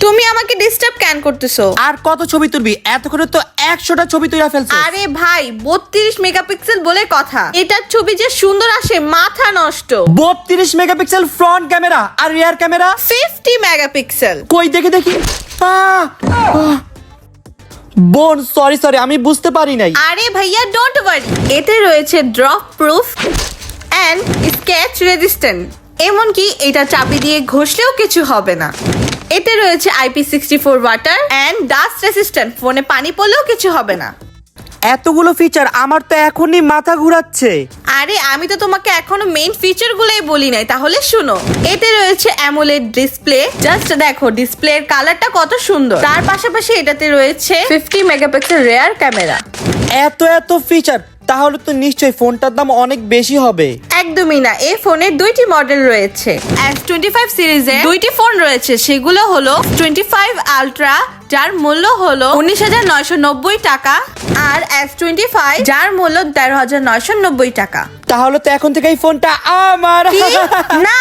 তুমি আমাকে ডিস্টার্ব কেন করতেছো? আর কত ছবি তুলবি? এতক্ষণে তো 100টা ছবি তুলে ফেলছো। আরে ভাই 32 মেগাপিক্সেল বলে কথা, এটার ছবি যে সুন্দর আসে মাথা নষ্ট। 32 মেগাপিক্সেল ফ্রন্ট ক্যামেরা আর রিয়ার ক্যামেরা 50 মেগাপিক্সেল। কই দেখি দেখি। বোন সরি আমি বুঝতে পারি নাই। আরে ভাইয়া ডোন্ট ওয়ারি, এতে রয়েছে drop proof and scratch resistant, এমনকি এটা চাবি দিয়ে ঘষলেও কিছু হবে না। এতে রয়েছে IP64 water and dust resistant, ফোনে পানি পড়লেও কিছু হবে না। এতগুলো ফিচার আমার তো এখনই মাথা ঘুরাচ্ছে। আরে আমি তো তোমাকে এখনো মেইন ফিচার গুলোই বলি নাই, তাহলে শুনো। এতে রয়েছে অ্যামোলেড ডিসপ্লে, জাস্ট দেখো ডিসপ্লের কালারটা কত সুন্দর। তার পাশাপাশি এটাতে রয়েছে 50 মেগাপিক্সেল রিয়ার ক্যামেরা। এত ফিচার, তাহলে তো নিশ্চয়ই ফোনটার দাম অনেক বেশি হবে। একদমই না, এই ফোনের দুইটি মডেল রয়েছে। S25 সিরিজে দুইটি ফোন রয়েছে, সেগুলো হলো 25 আলট্রা যার মূল্য হলো 19,990 টাকা, আর S25 যার মূল্য 13,990 টাকা। তাহলে তো এখন থেকে এই ফোনটা আমার। কি? না।